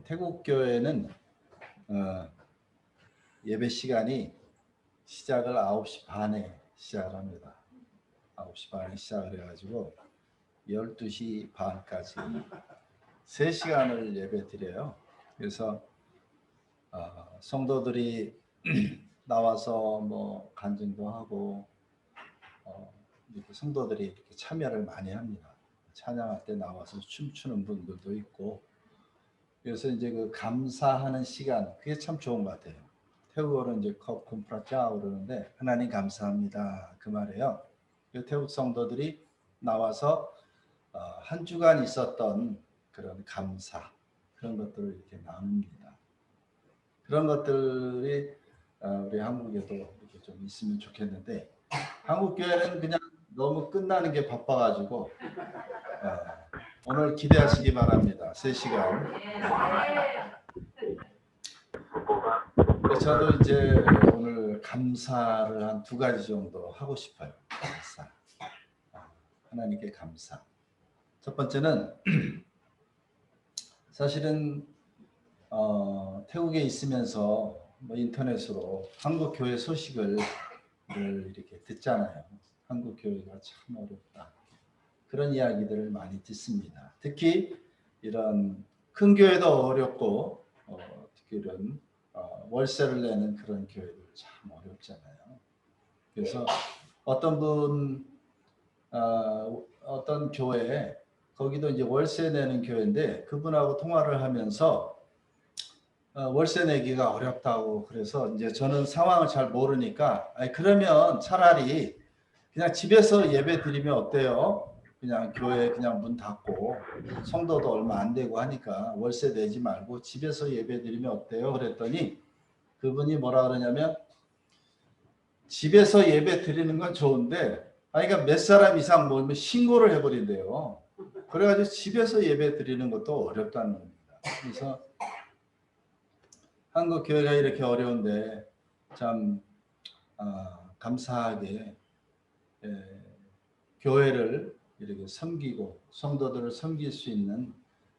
태국 교회는 예배 시간이 시작을 9시 반에 시작을 합니다. 9시 반에 시작을 해가지고 12시 반까지 3시간을 예배 드려요. 그래서 성도들이 나와서 뭐 간증도 하고 이렇게 성도들이 이렇게 참여를 많이 합니다. 찬양할 때 나와서 춤추는 분들도 있고, 그래서 이제 그 감사하는 시간, 그게 참 좋은 것 같아요. 태국어로 이제 컵쿰프라짜 그러는데 하나님 감사합니다 그 말이에요. 태국 성도들이 나와서 한 주간 있었던 그런 감사, 그런 것들을 이렇게 나눕니다. 그런 것들이 우리 한국에도 이렇게 좀 있으면 좋겠는데, 한국 교회는 그냥 너무 끝나는 게 바빠가지고 오늘 기대하시기 바랍니다. 3시간. 저도 이제 오늘 감사를 한 2가지 정도 하고 싶어요. 감사. 하나님께 감사. 첫 번째는 사실은 태국에 있으면서 뭐 인터넷으로 한국 교회 소식을 이렇게 듣잖아요. 한국 교회가 참 어렵다, 그런 이야기들을 많이 듣습니다. 특히 이런 큰 교회도 어렵고 특히 이런 월세를 내는 그런 교회들 참 어렵잖아요. 그래서 어떤 교회, 거기도 이제 월세 내는 교회인데 그분하고 통화를 하면서 월세 내기가 어렵다고, 그래서 이제 저는 상황을 잘 모르니까 그러면 차라리 그냥 집에서 예배 드리면 어때요? 그냥 교회 그냥 문 닫고, 성도도 얼마 안 되고 하니까 월세 내지 말고 집에서 예배 드리면 어때요? 그랬더니 그분이 뭐라 그러냐면, 집에서 예배 드리는 건 좋은데 그러니까 몇 사람 이상 모이면 신고를 해버린대요. 그래가지고 집에서 예배 드리는 것도 어렵다는 겁니다. 그래서 한국 교회가 이렇게 어려운데 참 감사하게 교회를 이렇게 섬기고 성도들을 섬길 수 있는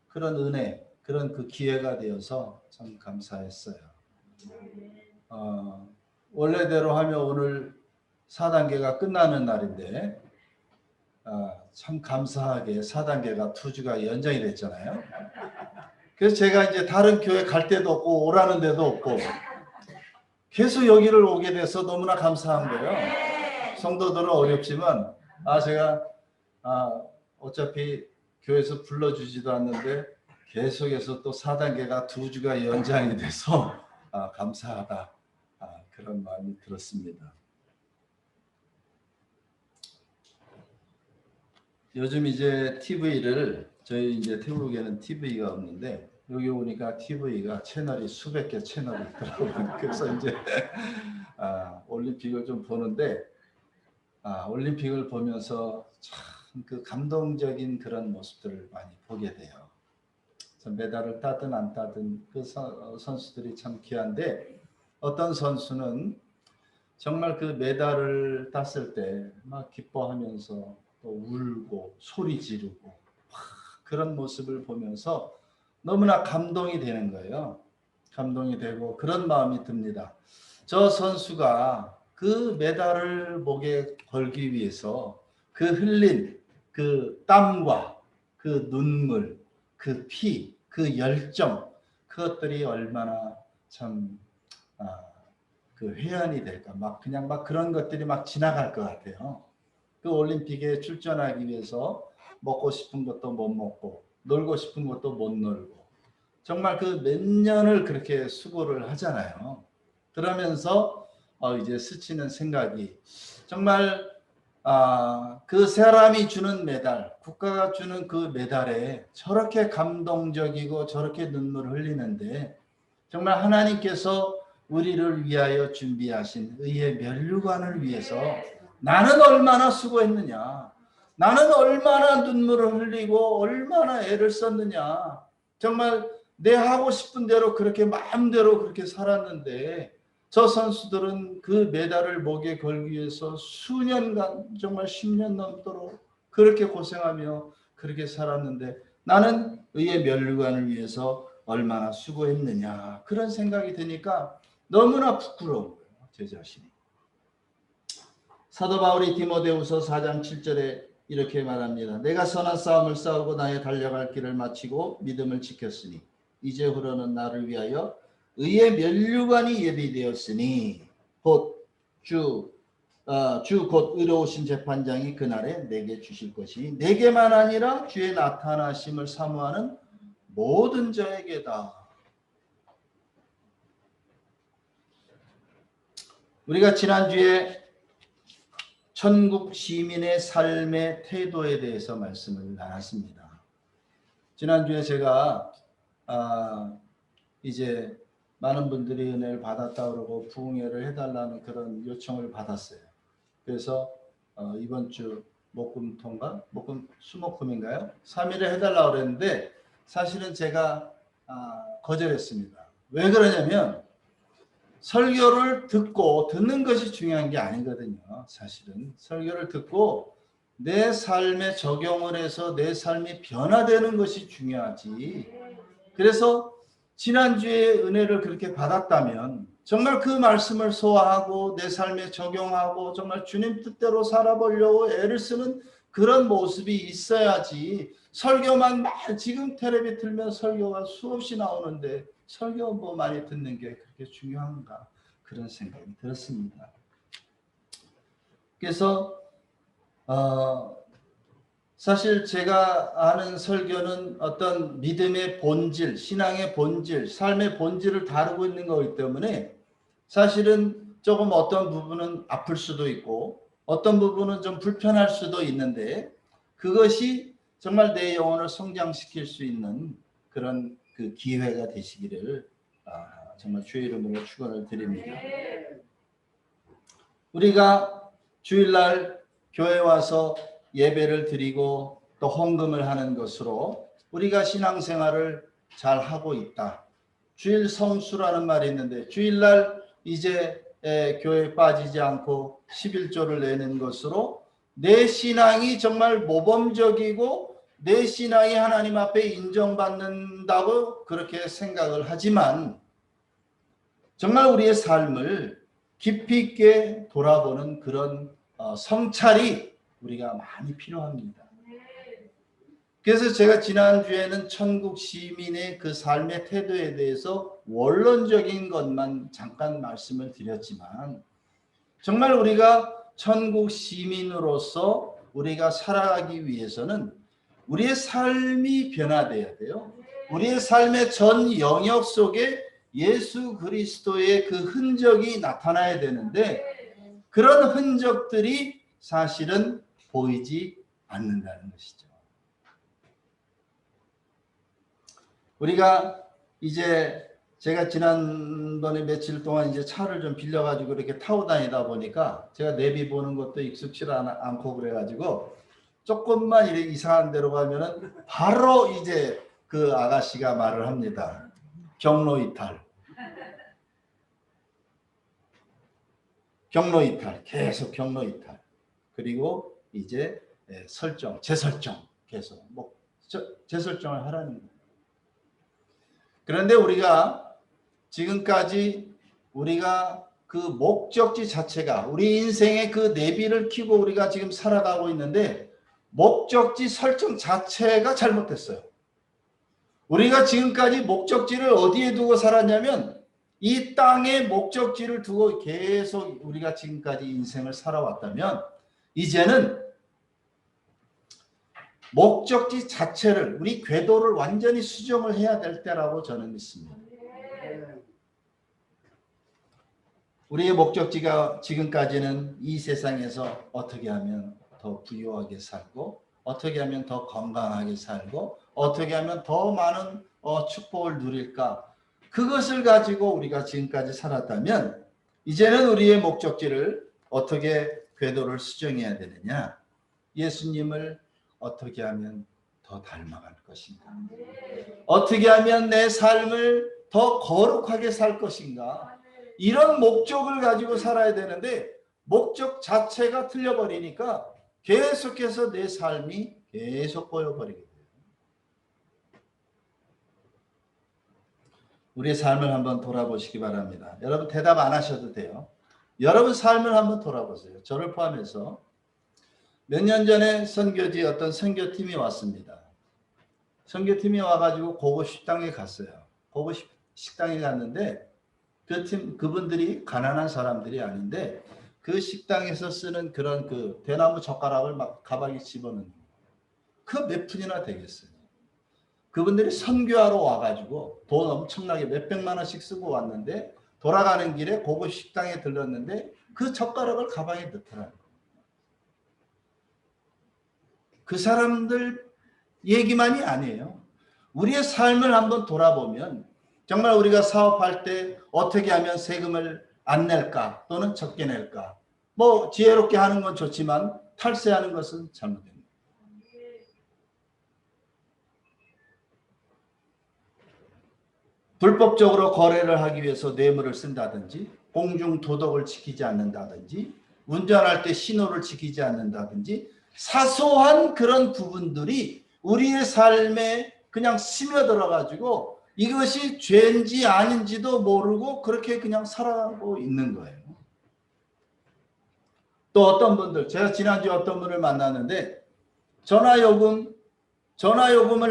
그런 은혜, 그런 그 기회가 되어서 참 감사했어요. 원래대로 하면 오늘 4단계가 끝나는 날인데 참 감사하게 4단계가 2주가 연장이 됐잖아요. 그래서 제가 이제 다른 교회 갈 데도 없고 오라는 데도 없고 계속 여기를 오게 돼서 너무나 감사한 거예요. 성도들은 어렵지만 제가 어차피 교회에서 불러주지도 않는데 계속해서 또 4단계가 2주가 연장이 돼서 감사하다, 그런 마음이 들었습니다. 요즘 이제 TV를, 저희 이제 태국에는 TV가 없는데 여기 오니까 TV가 채널이 수백 개 채널이 있더라고요. 그래서 이제 올림픽을 좀 보는데 올림픽을 보면서 참 그 감동적인 그런 모습들을 많이 보게 돼요. 메달을 따든 안 따든 그 선수들이 참 귀한데, 어떤 선수는 정말 그 메달을 땄을 때 막 기뻐하면서 또 울고 소리 지르고 그런 모습을 보면서 너무나 감동이 되는 거예요. 감동이 되고 그런 마음이 듭니다. 저 선수가 그 메달을 목에 걸기 위해서 그 흘린 그 땀과 그 눈물, 그 피, 그 열정, 그것들이 얼마나 참 그 회한이 될까, 그냥 그런 것들이 지나갈 것 같아요. 그 올림픽에 출전하기 위해서 먹고 싶은 것도 못 먹고 놀고 싶은 것도 못 놀고 정말 그 몇 년을 그렇게 수고를 하잖아요. 그러면서 이제 스치는 생각이, 정말 그 사람이 주는 메달, 국가가 주는 그 메달에 저렇게 감동적이고 저렇게 눈물을 흘리는데, 정말 하나님께서 우리를 위하여 준비하신 의의 면류관을 위해서 나는 얼마나 수고했느냐, 나는 얼마나 눈물을 흘리고 얼마나 애를 썼느냐, 정말 내 하고 싶은 대로 그렇게 마음대로 그렇게 살았는데 저 선수들은 그 메달을 목에 걸기 위해서 수년간, 정말 10년 넘도록 그렇게 고생하며 그렇게 살았는데 나는 의의 면류관을 위해서 얼마나 수고했느냐, 그런 생각이 드니까 너무나 부끄러운 거예요, 제 자신이. 사도 바울이 디모데후서 4장 7절에 이렇게 말합니다. 내가 선한 싸움을 싸우고 나의 달려갈 길을 마치고 믿음을 지켰으니 이제후로는 나를 위하여 의의 면류관이 예비되었으니 곧 주 곧 의로우신 재판장이 그날에 내게 주실 것이 내게만 아니라 주의 나타나심을 사모하는 모든 자에게다. 우리가 지난주에 천국 시민의 삶의 태도에 대해서 말씀을 나눴습니다. 지난주에 제가 이제 많은 분들이 은혜를 받았다 그러고 부흥회를 해달라는 그런 요청을 받았어요. 그래서 이번 주 목금토인가? 수목금인가요? 3일에 해달라고 그랬는데 사실은 제가 거절했습니다. 왜 그러냐면 설교를 듣는 것이 중요한 게 아니거든요. 사실은 설교를 듣고 내 삶에 적용을 해서 내 삶이 변화되는 것이 중요하지. 그래서 지난주에 은혜를 그렇게 받았다면 정말 그 말씀을 소화하고 내 삶에 적용하고 정말 주님 뜻대로 살아보려고 애를 쓰는 그런 모습이 있어야지. 설교만 지금 텔레비 틀면 설교가 수없이 나오는데 설교 뭐 많이 듣는 게 그렇게 중요한가, 그런 생각이 들었습니다. 그래서 사실 제가 아는 설교는 어떤 믿음의 본질, 신앙의 본질, 삶의 본질을 다루고 있는 거기 때문에 사실은 조금 어떤 부분은 아플 수도 있고 어떤 부분은 좀 불편할 수도 있는데 그것이 정말 내 영혼을 성장시킬 수 있는 그런 그 기회가 되시기를 정말 주의 이름으로 축원을 드립니다. 우리가 주일날 교회 와서 예배를 드리고 또 헌금을 하는 것으로 우리가 신앙생활을 잘 하고 있다. 주일 성수라는 말이 있는데 주일날 이제 교회에 빠지지 않고 11조를 내는 것으로 내 신앙이 정말 모범적이고 내 신앙이 하나님 앞에 인정받는다고 그렇게 생각을 하지만 정말 우리의 삶을 깊이 있게 돌아보는 그런 성찰이 우리가 많이 필요합니다. 그래서 제가 지난주에는 천국 시민의 그 삶의 태도에 대해서 원론적인 것만 잠깐 말씀을 드렸지만 정말 우리가 천국 시민으로서 우리가 살아가기 위해서는 우리의 삶이 변화돼야 돼요. 우리의 삶의 전 영역 속에 예수 그리스도의 그 흔적이 나타나야 되는데 그런 흔적들이 사실은 보이지 않는다는 것이죠. 우리가 이제 제가 지난번에 며칠 동안 이제 차를 좀 빌려가지고 이렇게 타고 다니다 보니까 제가 내비 보는 것도 익숙치 않고 그래가지고 조금만 이렇게 이상한 데로 가면은 바로 이제 그 아가씨가 말을 합니다. 경로 이탈. 경로 이탈. 계속 경로 이탈. 그리고 이제 재설정 계속 재설정을 하라는 거예요. 그런데 우리가 지금까지 우리가 그 목적지 자체가 우리 인생의 그 내비를 켜고 우리가 지금 살아가고 있는데 목적지 설정 자체가 잘못됐어요. 우리가 지금까지 목적지를 어디에 두고 살았냐면 이 땅에 목적지를 두고 계속 우리가 지금까지 인생을 살아왔다면 이제는 목적지 자체를 우리 궤도를 완전히 수정을 해야 될 때라고 저는 믿습니다. 우리의 목적지가 지금까지는 이 세상에서 어떻게 하면 더 부유하게 살고 어떻게 하면 더 건강하게 살고 어떻게 하면 더 많은 축복을 누릴까, 그것을 가지고 우리가 지금까지 살았다면 이제는 우리의 목적지를 어떻게 궤도를 수정해야 되느냐, 예수님을 어떻게 하면 더 닮아갈 것인가, 어떻게 하면 내 삶을 더 거룩하게 살 것인가, 이런 목적을 가지고 살아야 되는데 목적 자체가 틀려버리니까 계속해서 내 삶이 계속 보여버리게 돼요. 우리의 삶을 한번 돌아보시기 바랍니다. 여러분 대답 안 하셔도 돼요. 여러분 삶을 한번 돌아보세요. 저를 포함해서 몇 년 전에 선교지 어떤 선교팀이 왔습니다. 선교팀이 와가지고 고급 식당에 갔어요. 고급 식당에 갔는데 그분들이 가난한 사람들이 아닌데 그 식당에서 쓰는 그런 그 대나무 젓가락을 막 가방에 집어넣는 그 몇 푼이나 되겠어요. 그분들이 선교하러 와가지고 돈 엄청나게 몇백만 원씩 쓰고 왔는데 돌아가는 길에 고급 식당에 들렀는데 그 젓가락을 가방에 넣더라고요. 그 사람들 얘기만이 아니에요. 우리의 삶을 한번 돌아보면 정말 우리가 사업할 때 어떻게 하면 세금을 안 낼까 또는 적게 낼까, 뭐 지혜롭게 하는 건 좋지만 탈세하는 것은 잘못됩니다. 불법적으로 거래를 하기 위해서 뇌물을 쓴다든지, 공중 도덕을 지키지 않는다든지, 운전할 때 신호를 지키지 않는다든지, 사소한 그런 부분들이 우리의 삶에 그냥 스며들어 가지고 이것이 죄인지 아닌지도 모르고 그렇게 그냥 살아가고 있는 거예요. 또 어떤 분들, 제가 지난주에 어떤 분을 만났는데 전화요금을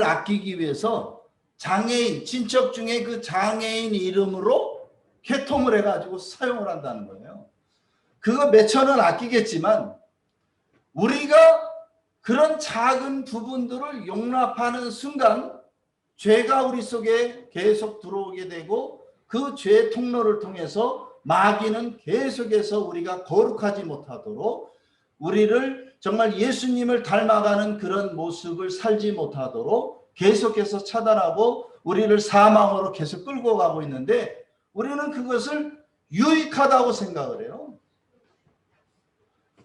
아끼기 위해서 장애인, 친척 중에 그 장애인 이름으로 개통을 해가지고 사용을 한다는 거예요. 그거 몇천 원 아끼겠지만 우리가 그런 작은 부분들을 용납하는 순간 죄가 우리 속에 계속 들어오게 되고 그 죄의 통로를 통해서 마귀는 계속해서 우리가 거룩하지 못하도록, 우리를 정말 예수님을 닮아가는 그런 모습을 살지 못하도록 계속해서 차단하고 우리를 사망으로 계속 끌고 가고 있는데 우리는 그것을 유익하다고 생각을 해요.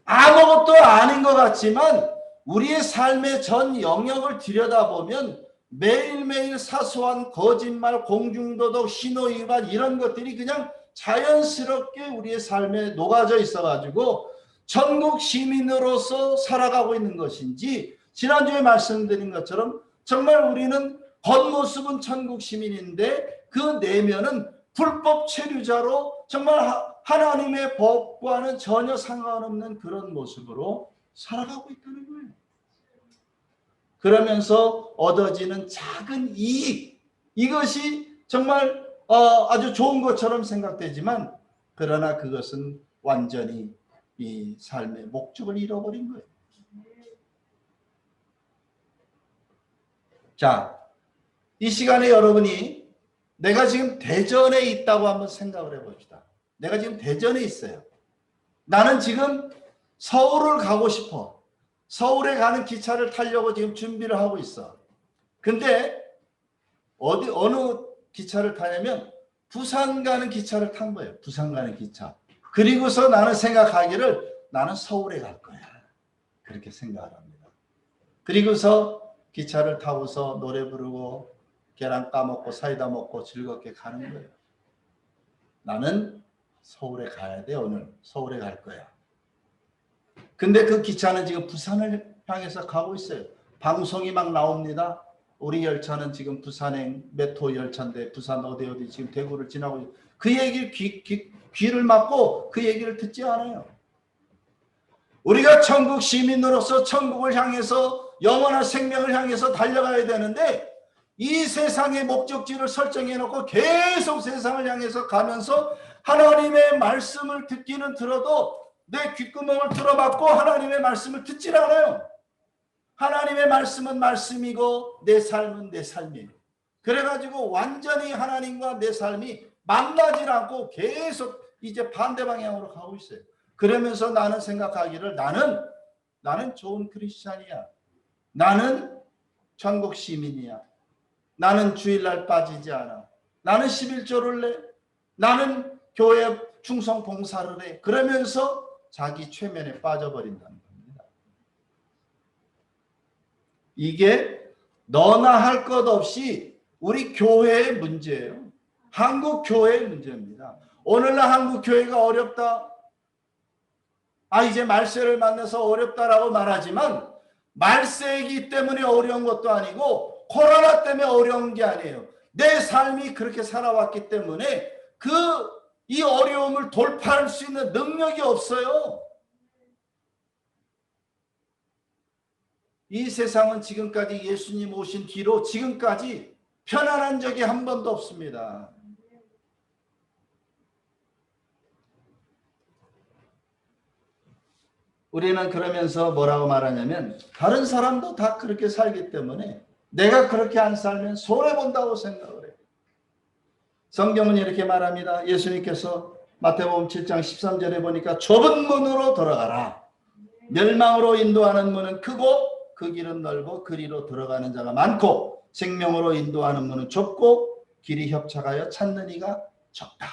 아무것도 아닌 것 같지만 우리의 삶의 전 영역을 들여다보면 매일매일 사소한 거짓말, 공중도덕, 신호위반 이런 것들이 그냥 자연스럽게 우리의 삶에 녹아져 있어가지고 천국 시민으로서 살아가고 있는 것인지, 지난주에 말씀드린 것처럼 정말 우리는 겉모습은 천국 시민인데 그 내면은 불법 체류자로 정말 하나님의 법과는 전혀 상관없는 그런 모습으로 살아가고 있다는 거예요. 그러면서 얻어지는 작은 이익, 이것이 정말 아주 좋은 것처럼 생각되지만 그러나 그것은 완전히 이 삶의 목적을 잃어버린 거예요. 자, 이 시간에 여러분이 내가 지금 대전에 있다고 한번 생각을 해봅시다. 내가 지금 대전에 있어요. 나는 지금 서울을 가고 싶어. 서울에 가는 기차를 타려고 지금 준비를 하고 있어. 근데 어느 기차를 타냐면 부산 가는 기차를 탄 거예요. 부산 가는 기차. 그리고서 나는 생각하기를 나는 서울에 갈 거야. 그렇게 생각을 합니다. 그리고서 기차를 타고서 노래 부르고 계란 까먹고 사이다 먹고 즐겁게 가는 거예요. 나는 서울에 가야 돼. 오늘 서울에 갈 거야. 근데 그 기차는 지금 부산을 향해서 가고 있어요. 방송이 막 나옵니다. 우리 열차는 지금 부산행 메트로 열차인데 부산 어디 지금 대구를 지나고 있어요. 그 얘기를 귀를 막고 그 얘기를 듣지 않아요. 우리가 천국 시민으로서 천국을 향해서 영원한 생명을 향해서 달려가야 되는데 이 세상의 목적지를 설정해 놓고 계속 세상을 향해서 가면서 하나님의 말씀을 듣기는 들어도 내 귓구멍을 틀어막고 하나님의 말씀을 듣질 않아요. 하나님의 말씀은 말씀이고 내 삶은 내 삶이에요. 그래가지고 완전히 하나님과 내 삶이 만나질 않고 계속 이제 반대 방향으로 가고 있어요. 그러면서 나는 생각하기를 나는 좋은 크리스찬이야. 나는 천국 시민이야. 나는 주일날 빠지지 않아. 나는 11조를 내. 나는 교회 충성 봉사를 해. 그러면서 자기 최면에 빠져버린다는 겁니다. 이게 너나 할 것 없이 우리 교회의 문제예요. 한국 교회의 문제입니다. 오늘날 한국 교회가 어렵다. 이제 말세를 만나서 어렵다라고 말하지만 말세이기 때문에 어려운 것도 아니고 코로나 때문에 어려운 게 아니에요. 내 삶이 그렇게 살아왔기 때문에 이 어려움을 돌파할 수 있는 능력이 없어요. 이 세상은 지금까지 예수님 오신 뒤로 지금까지 편안한 적이 한 번도 없습니다. 우리는 그러면서 뭐라고 말하냐면 다른 사람도 다 그렇게 살기 때문에 내가 그렇게 안 살면 손해본다고 생각을 해요. 성경은 이렇게 말합니다. 예수님께서 마태복음 7장 13절에 보니까 좁은 문으로 들어가라. 멸망으로 인도하는 문은 크고 그 길은 넓고 그리로 들어가는 자가 많고 생명으로 인도하는 문은 좁고 길이 협착하여 찾는 이가 적다.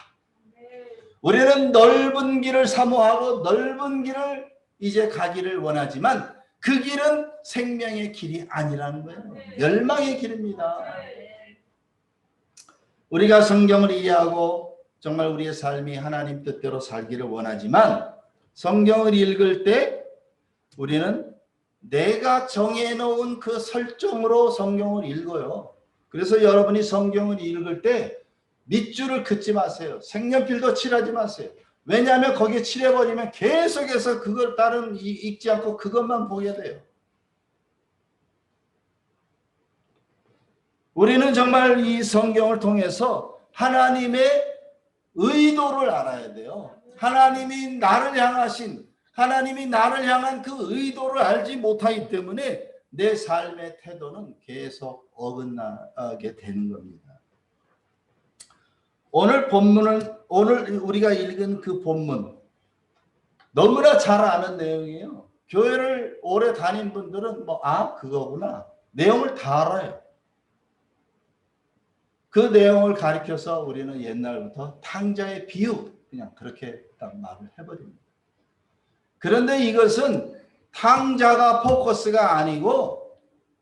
우리는 넓은 길을 사모하고 넓은 길을 이제 가기를 원하지만 그 길은 생명의 길이 아니라는 거예요. 멸망의 길입니다. 우리가 성경을 이해하고 정말 우리의 삶이 하나님 뜻대로 살기를 원하지만 성경을 읽을 때 우리는 내가 정해놓은 그 설정으로 성경을 읽어요. 그래서 여러분이 성경을 읽을 때 밑줄을 긋지 마세요. 색연필도 칠하지 마세요. 왜냐하면 거기에 칠해버리면 계속해서 그걸 다른 읽지 않고 그것만 보게 돼요. 우리는 정말 이 성경을 통해서 하나님의 의도를 알아야 돼요. 하나님이 나를 향한 그 의도를 알지 못하기 때문에 내 삶의 태도는 계속 어긋나게 되는 겁니다. 오늘 우리가 읽은 그 본문 너무나 잘 아는 내용이에요. 교회를 오래 다닌 분들은 그거구나. 내용을 다 알아요. 그 내용을 가리켜서 우리는 옛날부터 탕자의 비유 그냥 그렇게 딱 말을 해버립니다. 그런데 이것은 탕자가 포커스가 아니고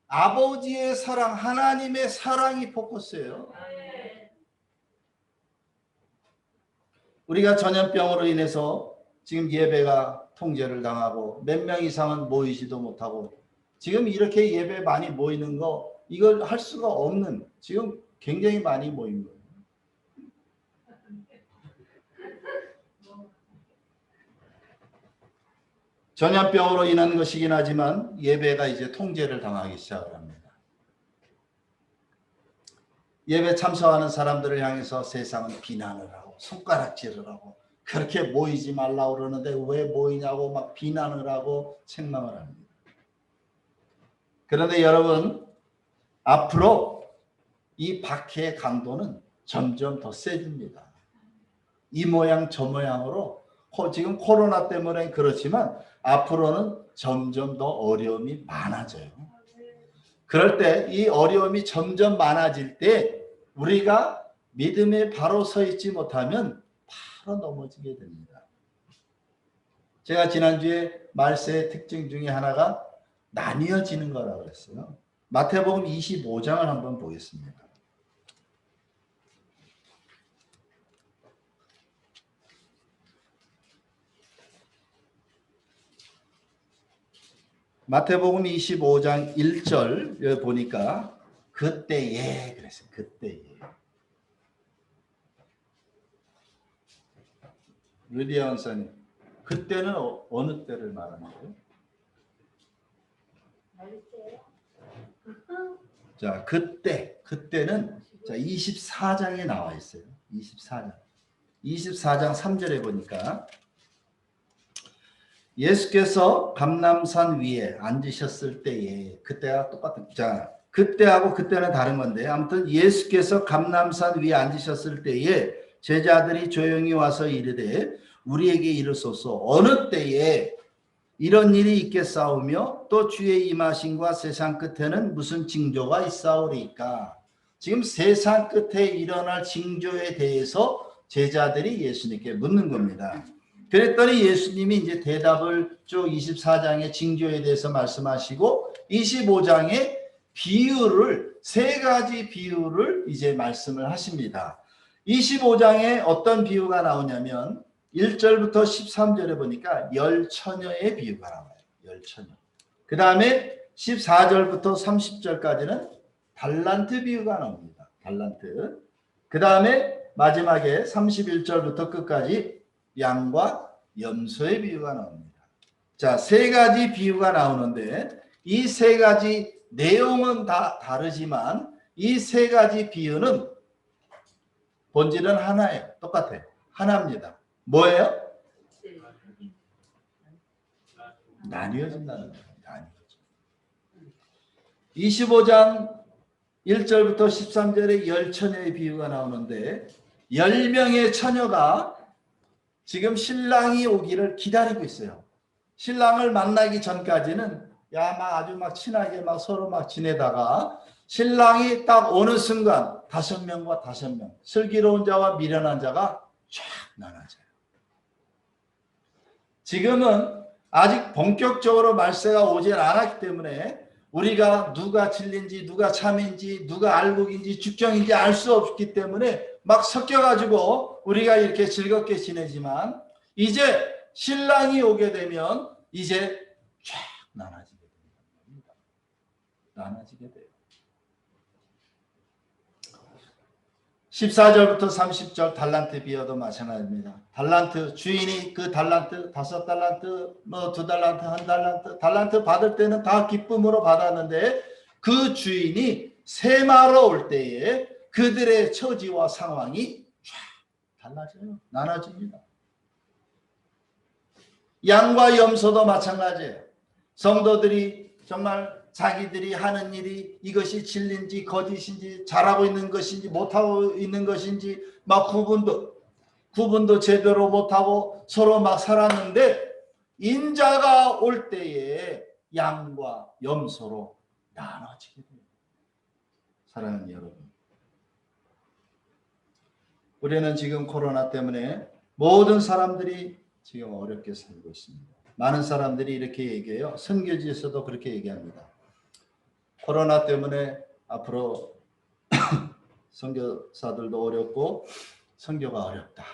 아버지의 사랑, 하나님의 사랑이 포커스예요. 우리가 전염병으로 인해서 지금 예배가 통제를 당하고 몇 명 이상은 모이지도 못하고 지금 이렇게 예배 많이 모이는 거 이걸 할 수가 없는 지금 굉장히 많이 모인 거예요. 전염병으로 인한 것이긴 하지만 예배가 이제 통제를 당하기 시작을 합니다. 예배 참석하는 사람들을 향해서 세상은 비난을 하고 손가락질을 하고 그렇게 모이지 말라고 그러는데 왜 모이냐고 막 비난을 하고 책망을 합니다. 그런데 여러분 앞으로 이 박해의 강도는 점점 더 세집니다. 이 모양 저 모양으로 지금 코로나 때문에 그렇지만 앞으로는 점점 더 어려움이 많아져요. 그럴 때 이 어려움이 점점 많아질 때 우리가 믿음에 바로 서 있지 못하면 바로 넘어지게 됩니다. 제가 지난주에 말세의 특징 중에 하나가 나뉘어지는 거라고 했어요. 마태복음 25장을 한번 보겠습니다. 마태복음 25장 1절 보니까 그때에 그랬어요. 그때에. 루디아 원사님, 그때는 어느 때를 말하는 거예요? 자, 그때는 자 24장에 나와 있어요. 24장 3절에 보니까 예수께서 감람산 위에 앉으셨을 때에 그때가 똑같은 자 그때하고 그때는 다른 건데 아무튼 예수께서 감람산 위에 앉으셨을 때에 제자들이 조용히 와서 이르되 우리에게 이르소서 어느 때에 이런 일이 있겠사오며 또 주의 임하심과 세상 끝에는 무슨 징조가 있사오리까. 지금 세상 끝에 일어날 징조에 대해서 제자들이 예수님께 묻는 겁니다. 그랬더니 예수님이 이제 대답을 쭉 24장의 징조에 대해서 말씀하시고 25장의 비유를 세 가지 비유를 이제 말씀을 하십니다. 25장에 어떤 비유가 나오냐면 1절부터 13절에 보니까 열처녀의 비유가 나와요. 열처녀. 그 다음에 14절부터 30절까지는 달란트 비유가 나옵니다. 달란트. 그 다음에 마지막에 31절부터 끝까지 양과 염소의 비유가 나옵니다. 자, 세 가지 비유가 나오는데 이 세 가지 내용은 다 다르지만 이 세 가지 비유는 본질은 하나예요. 똑같아요. 하나입니다. 뭐예요? 나뉘어진다는 거예요. 나뉘어져. 25장 1절부터 13절에 열처녀의 비유가 나오는데 10명의 처녀가 지금 신랑이 오기를 기다리고 있어요. 신랑을 만나기 전까지는 아주 막 친하게 막 서로 막 지내다가 신랑이 딱 오는 순간 5명과 5명, 슬기로운 자와 미련한 자가 쫙 나눠져요. 지금은 아직 본격적으로 말세가 오질 않았기 때문에 우리가 누가 진리인지 누가 참인지 누가 알곡인지 죽정인지 알 수 없기 때문에 막 섞여가지고 우리가 이렇게 즐겁게 지내지만 이제 신랑이 오게 되면 이제 쫙 나눠지게 됩니다. 나눠지게 돼요. 14절부터 30절 달란트 비유도 마찬가지입니다. 달란트 주인이 그 달란트 5달란트 뭐 2달란트 1달란트 달란트 받을 때는 다 기쁨으로 받았는데 그 주인이 세마로 올 때에 그들의 처지와 상황이 쫙 달라져요. 나눠집니다. 양과 염소도 마찬가지예요. 성도들이 정말 자기들이 하는 일이 이것이 진리인지 거짓인지 잘하고 있는 것인지 못하고 있는 것인지 막 구분도 제대로 못하고 서로 막 살았는데 인자가 올 때에 양과 염소로 나눠지게 돼요. 사랑하는 여러분, 우리는 지금 코로나 때문에 모든 사람들이 지금 어렵게 살고 있습니다. 많은 사람들이 이렇게 얘기해요. 선교지에서도 그렇게 얘기합니다. 코로나 때문에 앞으로 선교사들도 어렵고 선교가 어렵다.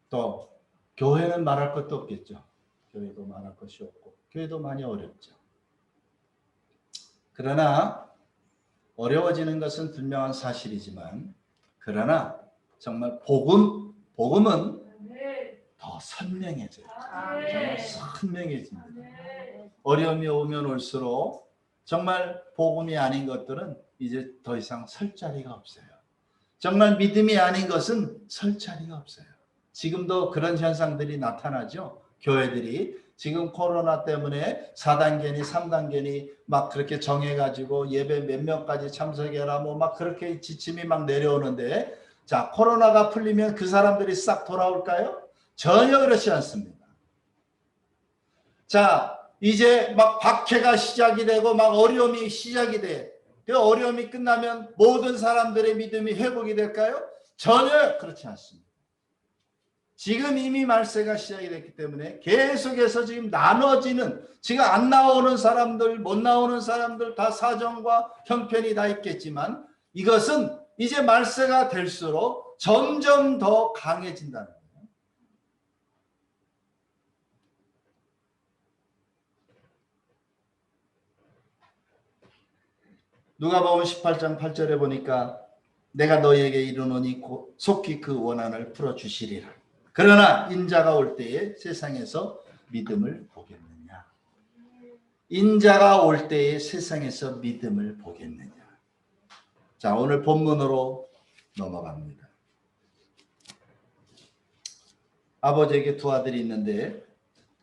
또 교회는 말할 것도 없겠죠. 교회도 말할 것이 없고 교회도 많이 어렵죠. 그러나 어려워지는 것은 분명한 사실이지만 그러나 정말 복음은 더 선명해져요. 정말 선명해집니다. 어려움이 오면 올수록 정말 복음이 아닌 것들은 이제 더 이상 설 자리가 없어요. 정말 믿음이 아닌 것은 설 자리가 없어요. 지금도 그런 현상들이 나타나죠. 교회들이 지금 코로나 때문에 4단계니 3단계니 막 그렇게 정해가지고 예배 몇 명까지 참석해라 뭐 막 그렇게 지침이 막 내려오는데 자, 코로나가 풀리면 그 사람들이 싹 돌아올까요? 전혀 그렇지 않습니다. 자, 이제 막 박해가 시작이 되고 막 어려움이 시작이 돼. 그 어려움이 끝나면 모든 사람들의 믿음이 회복이 될까요? 전혀 그렇지 않습니다. 지금 이미 말세가 시작이 됐기 때문에 계속해서 지금 나눠지는, 지금 안 나오는 사람들, 못 나오는 사람들 다 사정과 형편이 다 있겠지만 이것은 이제 말세가 될수록 점점 더 강해진다는 거예요. 누가복음 18장 8절에 보니까 내가 너희에게 이르노니 속히 그 원한을 풀어주시리라. 그러나 인자가 올 때에 세상에서 믿음을 보겠느냐. 인자가 올 때에 세상에서 믿음을 보겠느냐. 자, 오늘 본문으로 넘어갑니다. 아버지에게 두 아들이 있는데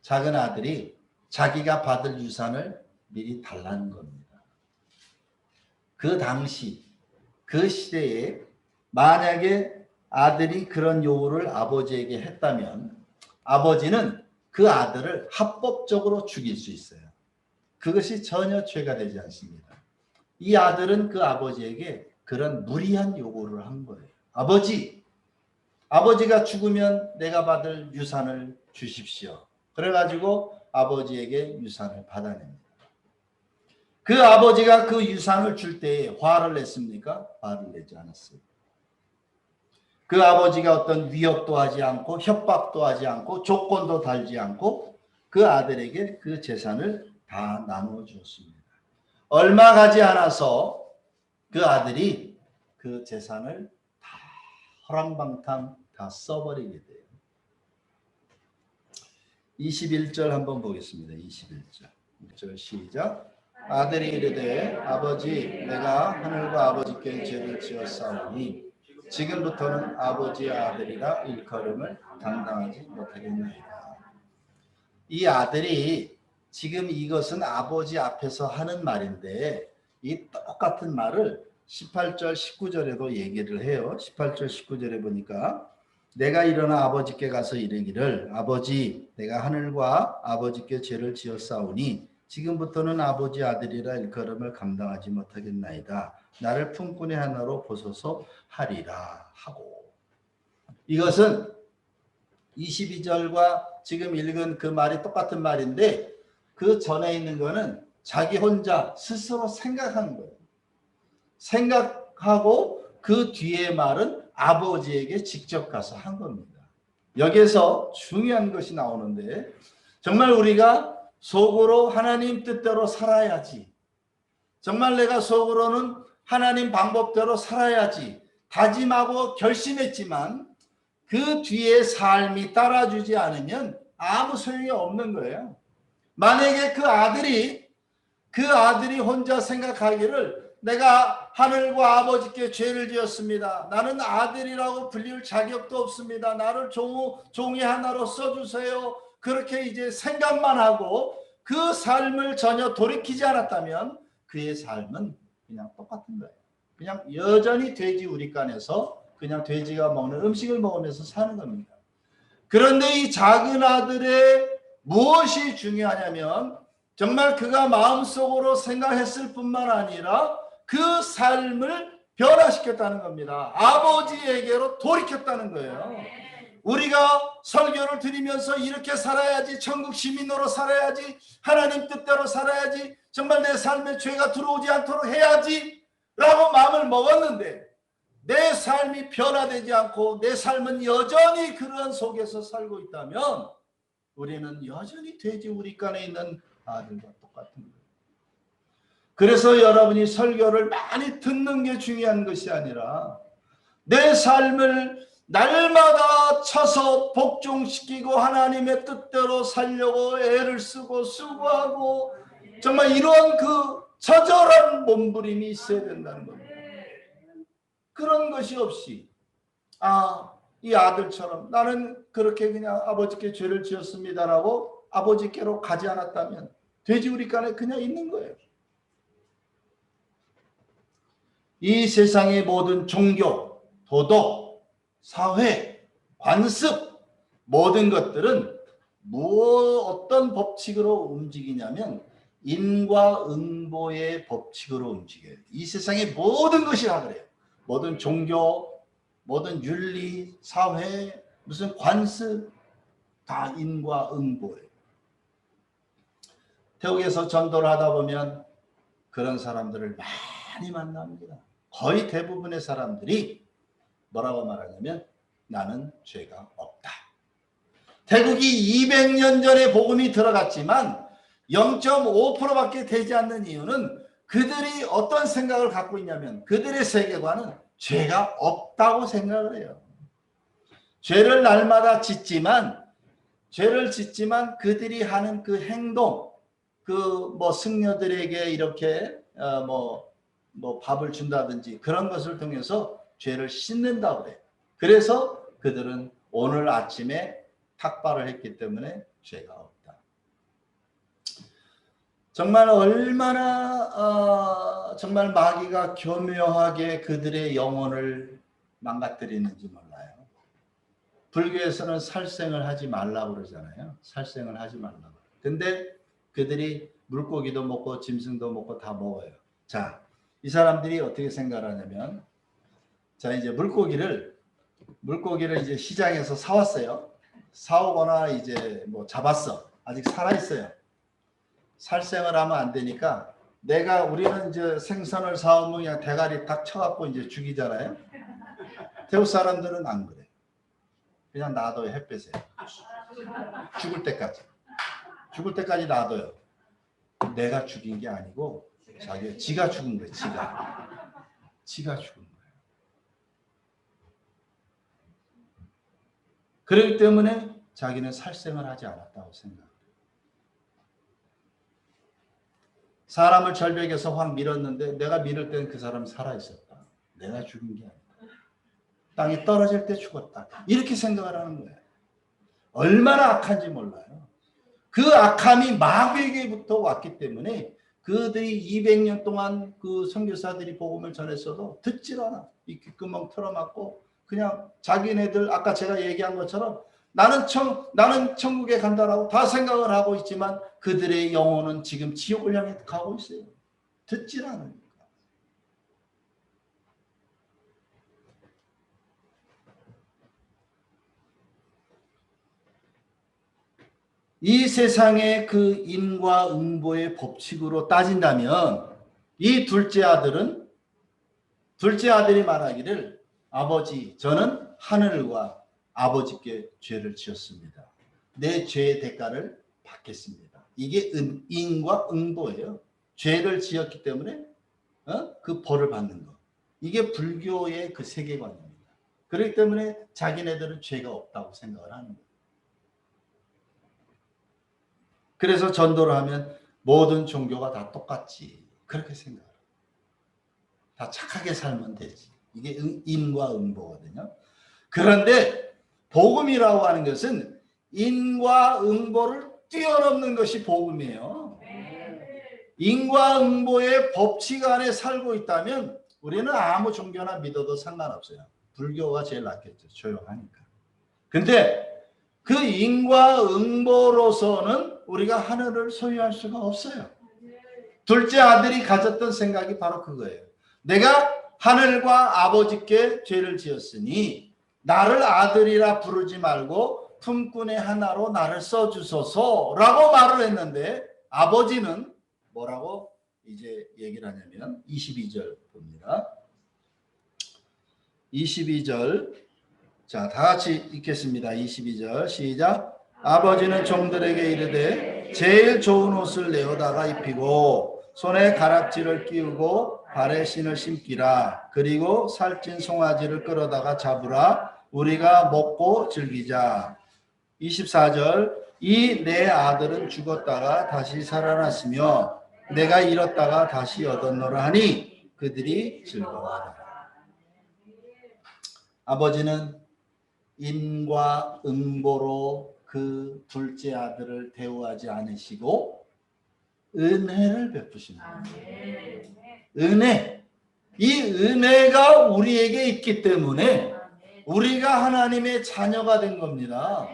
작은 아들이 자기가 받을 유산을 미리 달라는 겁니다. 그 당시 그 시대에 만약에 아들이 그런 요구를 아버지에게 했다면 아버지는 그 아들을 합법적으로 죽일 수 있어요. 그것이 전혀 죄가 되지 않습니다. 이 아들은 그 아버지에게 그런 무리한 요구를 한 거예요. 아버지가 죽으면 내가 받을 유산을 주십시오. 그래가지고 아버지에게 유산을 받아냅니다. 그 아버지가 그 유산을 줄 때에 화를 냈습니까? 화를 내지 않았어요. 그 아버지가 어떤 위협도 하지 않고 협박도 하지 않고 조건도 달지 않고 그 아들에게 그 재산을 다 나누어 주었습니다. 얼마 가지 않아서 그 아들이 그 재산을 다 허랑방탕 다 써버리게 돼요. 21절 한번 보겠습니다. 21절. 1절 시작. 아들이 이르되 아버지 내가 하늘과 아버지께 죄를 지었사오니 지금부터는 아버지의 아들이라 일컬음을 감당하지 못하겠나이다. 이 아들이 지금 이것은 아버지 앞에서 하는 말인데 이 똑같은 말을 18절 19절에도 얘기를 해요. 18절 19절에 보니까 내가 일어나 아버지께 가서 이르기를 아버지 내가 하늘과 아버지께 죄를 지었사오니 지금부터는 아버지 아들이라 일컬음을 감당하지 못하겠나이다. 나를 품꾼의 하나로 보소서 하리라 하고, 이것은 22절과 지금 읽은 그 말이 똑같은 말인데 그 전에 있는 거는 자기 혼자 스스로 생각하는 거예요. 생각하고 그 뒤에 말은 아버지에게 직접 가서 한 겁니다. 여기에서 중요한 것이 나오는데 정말 우리가 속으로 하나님 뜻대로 살아야지, 정말 내가 속으로는 하나님 방법대로 살아야지 다짐하고 결심했지만 그 뒤에 삶이 따라주지 않으면 아무 소용이 없는 거예요. 만약에 그 아들이 혼자 생각하기를 내가 하늘과 아버지께 죄를 지었습니다. 나는 아들이라고 불릴 자격도 없습니다. 나를 종이 하나로 써주세요. 그렇게 이제 생각만 하고 그 삶을 전혀 돌이키지 않았다면 그의 삶은 그냥 똑같은 거예요. 그냥 여전히 돼지 우리간에서 그냥 돼지가 먹는 음식을 먹으면서 사는 겁니다. 그런데 이 작은 아들의 무엇이 중요하냐면 정말 그가 마음속으로 생각했을 뿐만 아니라 그 삶을 변화시켰다는 겁니다. 아버지에게로 돌이켰다는 거예요. 우리가 설교를 드리면서 이렇게 살아야지, 천국 시민으로 살아야지, 하나님 뜻대로 살아야지, 정말 내 삶에 죄가 들어오지 않도록 해야지 라고 마음을 먹었는데 내 삶이 변화되지 않고 내 삶은 여전히 그런 속에서 살고 있다면 우리는 여전히 돼지 우리간에 있는 아들과 똑같은 거예요. 그래서 여러분이 설교를 많이 듣는 게 중요한 것이 아니라 내 삶을 날마다 쳐서 복종시키고 하나님의 뜻대로 살려고 애를 쓰고 수고하고 정말 이런 그 처절한 몸부림이 있어야 된다는 겁니다. 그런 것이 없이 이 아들처럼 나는 그렇게 그냥 아버지께 죄를 지었습니다라고 아버지께로 가지 않았다면 돼지우리간에 그냥 있는 거예요. 이 세상의 모든 종교, 도덕, 사회, 관습 모든 것들은 어떤 법칙으로 움직이냐면 인과응보의 법칙으로 움직여요. 이 세상의 모든 것이 다 그래요. 모든 종교, 모든 윤리, 사회, 무슨 관습 다 인과응보예요. 태국에서 전도를 하다 보면 그런 사람들을 많이 만납니다. 거의 대부분의 사람들이 뭐라고 말하냐면 나는 죄가 없다. 태국이 200년 전에 복음이 들어갔지만 0.5%밖에 되지 않는 이유는 그들이 어떤 생각을 갖고 있냐면 그들의 세계관은 죄가 없다고 생각을 해요. 죄를 날마다 짓지만 그들이 하는 그 행동, 승려들에게 이렇게 밥을 준다든지 그런 것을 통해서 죄를 씻는다고 그래요. 그래서 그들은 오늘 아침에 탁발을 했기 때문에 죄가 없다. 정말 얼마나 정말 마귀가 교묘하게 그들의 영혼을 망가뜨리는지 몰라요. 불교에서는 살생을 하지 말라고 그러잖아요. 살생을 하지 말라고. 근데 그들이 물고기도 먹고 짐승도 먹고 다 먹어요. 자, 이 사람들이 어떻게 생각을 하냐면 자, 이제 물고기를 이제 시장에서 사왔어요. 사오거나 이제 잡았어. 아직 살아있어요. 살생을 하면 안 되니까 우리는 이제 생선을 사오면 그냥 대가리 딱 쳐갖고 이제 죽이잖아요. 태국 사람들은 안 그래. 그냥 놔둬요, 햇볕에. 죽을 때까지. 죽을 때까지 놔둬요. 내가 죽인 게 아니고 지가 죽은 거예요. 지가 죽은 거예요. 그렇기 때문에 자기는 살생을 하지 않았다고 생각해요. 사람을 절벽에서 확 밀었는데 내가 밀을 때는 그 사람이 살아있었다. 내가 죽인 게 아니다. 땅이 떨어질 때 죽었다. 이렇게 생각을 하는 거예요. 얼마나 악한지 몰라요. 그 악함이 마귀에게부터 왔기 때문에 그들이 200년 동안 그 선교사들이 복음을 전했어도 듣질 않아. 이 귓구멍 털어맞고 그냥 자기네들 아까 제가 얘기한 것처럼 나는 천국에 간다라고 다 생각을 하고 있지만 그들의 영혼은 지금 지옥을 향해 가고 있어요. 듣질 않으니까. 이 세상의 그 인과응보의 법칙으로 따진다면 이 둘째 아들이 말하기를 아버지 저는 하늘과 아버지께 죄를 지었습니다. 내 죄의 대가를 받겠습니다. 이게 인과응보예요. 죄를 지었기 때문에 그 벌을 받는 것. 이게 불교의 그 세계관입니다. 그렇기 때문에 자기네들은 죄가 없다고 생각을 하는 거예요. 그래서 전도를 하면 모든 종교가 다 똑같지. 그렇게 생각해요. 다 착하게 살면 되지. 이게 인과응보거든요. 그런데 복음이라고 하는 것은 인과응보를 뛰어넘는 것이 복음이에요. 인과응보의 법칙 안에 살고 있다면 우리는 아무 종교나 믿어도 상관없어요. 불교가 제일 낫겠죠. 조용하니까. 근데 그 인과응보로서는 우리가 하늘을 소유할 수가 없어요. 둘째 아들이 가졌던 생각이 바로 그거예요. 내가 하늘과 아버지께 죄를 지었으니 나를 아들이라 부르지 말고 품꾼의 하나로 나를 써주소서라고 말을 했는데 아버지는 뭐라고 이제 얘기를 하냐면 22절 봅니다. 22절 자, 다 같이 읽겠습니다. 22절 시작. 아버지는 종들에게 이르되 제일 좋은 옷을 내어다가 입히고 손에 가락지를 끼우고 발에 신을 신기라. 그리고 살찐 송아지를 끌어다가 잡으라. 우리가 먹고 즐기자. 24절 이 내 아들은 죽었다가 다시 살아났으며 내가 잃었다가 다시 얻었노라 하니 그들이 즐거워하라. 아버지는 인과응보로 그 둘째 아들을 대우하지 않으시고 은혜를 베푸십니다. 은혜. 이 은혜가 우리에게 있기 때문에 우리가 하나님의 자녀가 된 겁니다.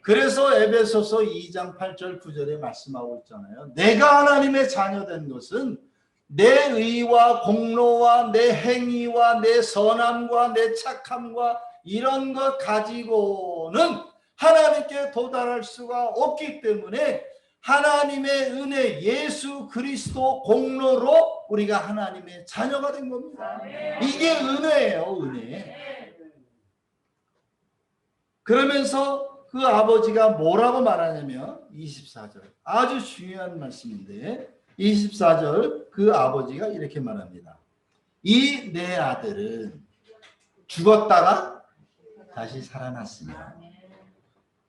그래서 에베소서 2장 8절 9절에 말씀하고 있잖아요. 내가 하나님의 자녀 된 것은 내 의와 공로와 내 행위와 내 선함과 내 착함과 이런 것 가지고는 하나님께 도달할 수가 없기 때문에 하나님의 은혜 예수 그리스도 공로로 우리가 하나님의 자녀가 된 겁니다. 이게 은혜예요. 은혜. 그러면서 그 아버지가 뭐라고 말하냐면 24절 아주 중요한 말씀인데 24절 그 아버지가 이렇게 말합니다. 이 내 아들은 죽었다가 다시 살아났으며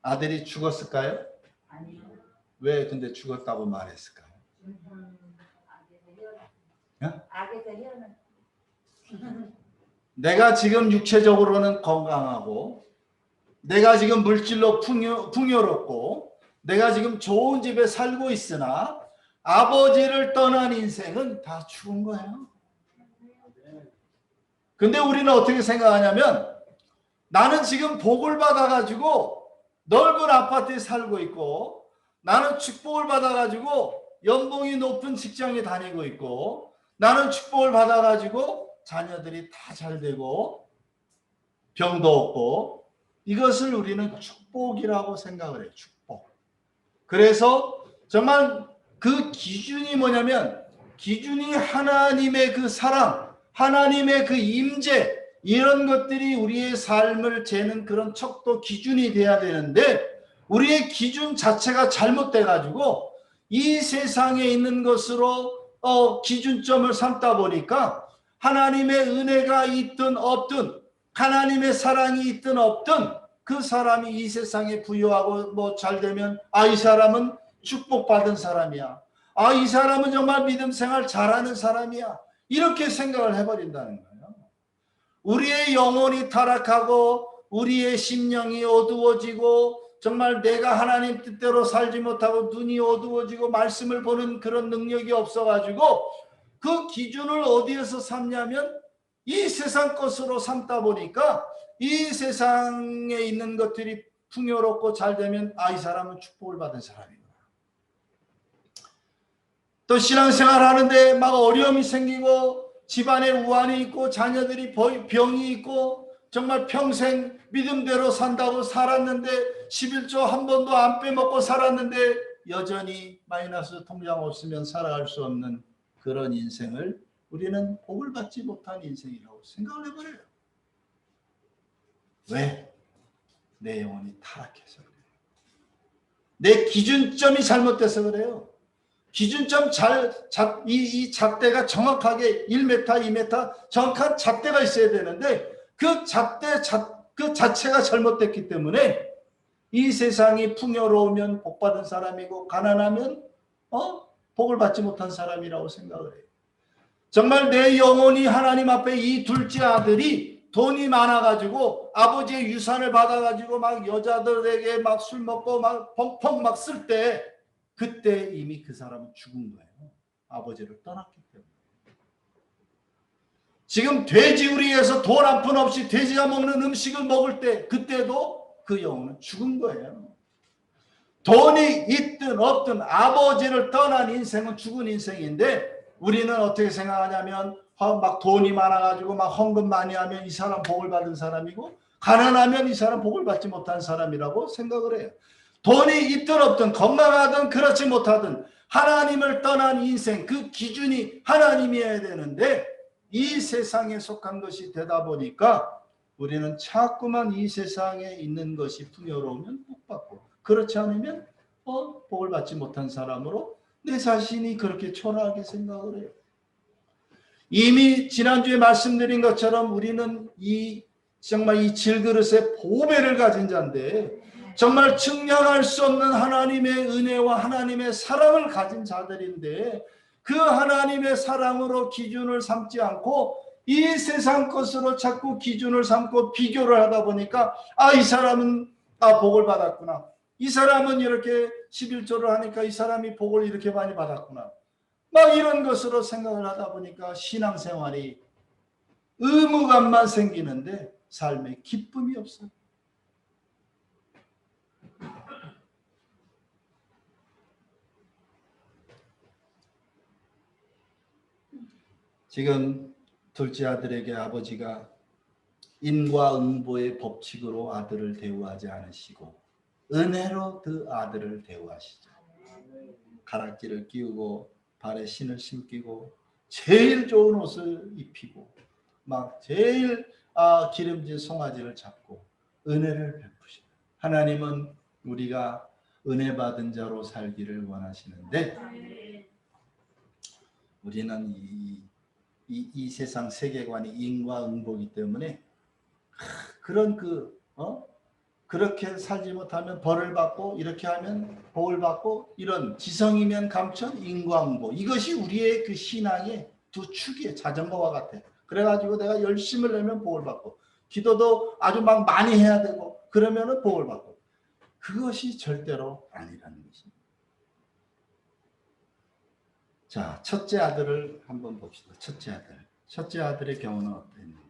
아들이 죽었을까요? 왜 근데 죽었다고 말했을까요? 내가 지금 육체적으로는 건강하고 내가 지금 물질로 풍요롭고 내가 지금 좋은 집에 살고 있으나 아버지를 떠난 인생은 다 죽은 거예요. 근데 우리는 어떻게 생각하냐면 나는 지금 복을 받아가지고 넓은 아파트에 살고 있고 나는 축복을 받아가지고 연봉이 높은 직장에 다니고 있고 나는 축복을 받아가지고 자녀들이 다 잘 되고 병도 없고 이것을 우리는 축복이라고 생각을 해요. 축복. 그래서 정말 그 기준이 뭐냐면 기준이 하나님의 그 사랑 하나님의 그 임재 이런 것들이 우리의 삶을 재는 그런 척도 기준이 돼야 되는데 우리의 기준 자체가 잘못돼 가지고 이 세상에 있는 것으로 기준점을 삼다 보니까 하나님의 은혜가 있든 없든 하나님의 사랑이 있든 없든 그 사람이 이 세상에 부유하고 뭐 잘되면 이 사람은 축복받은 사람이야. 이 사람은 정말 믿음 생활 잘하는 사람이야. 이렇게 생각을 해버린다는 거예요. 우리의 영혼이 타락하고 우리의 심령이 어두워지고 정말 내가 하나님 뜻대로 살지 못하고 눈이 어두워지고 말씀을 보는 그런 능력이 없어가지고 그 기준을 어디에서 삼냐면 이 세상 것으로 삼다 보니까 이 세상에 있는 것들이 풍요롭고 잘되면 이 사람은 축복을 받은 사람이구나. 또 신앙생활 하는데 막 어려움이 생기고 집안에 우환이 있고 자녀들이 병이 있고 정말 평생 믿음대로 산다고 살았는데 11조 한 번도 안 빼먹고 살았는데 여전히 마이너스 통장 없으면 살아갈 수 없는 그런 인생을 우리는 복을 받지 못한 인생이라고 생각을 해버려요. 왜? 내 영혼이 타락해서 그래요. 내 기준점이 잘못돼서 그래요. 기준점 이 잣대가 정확하게 1m, 2m 정확한 잣대가 있어야 되는데 그 잣대 그 자체가 잘못됐기 때문에 이 세상이 풍요로우면 복받은 사람이고 가난하면 복을 받지 못한 사람이라고 생각을 해요. 정말 내 영혼이 하나님 앞에 이 둘째 아들이 돈이 많아가지고 아버지의 유산을 받아가지고 막 여자들에게 막 술 먹고 막 펑펑 막 쓸 때 그때 이미 그 사람은 죽은 거예요. 아버지를 떠났기 때문에. 지금 돼지우리에서 돈 한 푼 없이 돼지가 먹는 음식을 먹을 때 그때도 그 영혼은 죽은 거예요. 돈이 있든 없든 아버지를 떠난 인생은 죽은 인생인데 우리는 어떻게 생각하냐면 막 돈이 많아가지고 막 헌금 많이 하면 이 사람 복을 받은 사람이고 가난하면 이 사람 복을 받지 못한 사람이라고 생각을 해요. 돈이 있든 없든 건강하든 그렇지 못하든 하나님을 떠난 인생 그 기준이 하나님이어야 되는데 이 세상에 속한 것이 되다 보니까 우리는 자꾸만 이 세상에 있는 것이 풍요로우면 복받고 그렇지 않으면 복을 받지 못한 사람으로 내 자신이 그렇게 초라하게 생각을 해요. 이미 지난주에 말씀드린 것처럼 우리는 정말 이 질그릇에 보배를 가진 자인데 정말 측량할 수 없는 하나님의 은혜와 하나님의 사랑을 가진 자들인데 그 하나님의 사랑으로 기준을 삼지 않고 이 세상 것으로 자꾸 기준을 삼고 비교를 하다 보니까 이 사람은 복을 받았구나. 이 사람은 이렇게 11조를 하니까 이 사람이 복을 이렇게 많이 받았구나. 막 이런 것으로 생각을 하다 보니까 신앙생활이 의무감만 생기는데 삶에 기쁨이 없어요. 지금 둘째 아들에게 아버지가 인과응보의 법칙으로 아들을 대우하지 않으시고 은혜로 그 아들을 대우하시죠. 가락지를 끼우고 발에 신을 신기고 제일 좋은 옷을 입히고 막 제일 기름진 송아지를 잡고 은혜를 베푸시고 하나님은 우리가 은혜 받은 자로 살기를 원하시는데 우리는 이 세상 세계관이 인과응보이기 때문에 그런 그렇게 살지 못하면 벌을 받고 이렇게 하면 복을 받고 이런 지성이면 감천 인과응보 이것이 우리의 그 신앙의 두 축이에요. 자전거와 같아. 그래가지고 내가 열심을 내면 복을 받고 기도도 아주 막 많이 해야 되고 그러면은 복을 받고 그것이 절대로 아니라는 것입니다. 자, 첫째 아들을 한번 봅시다. 첫째 아들의 경우는 어땠는가?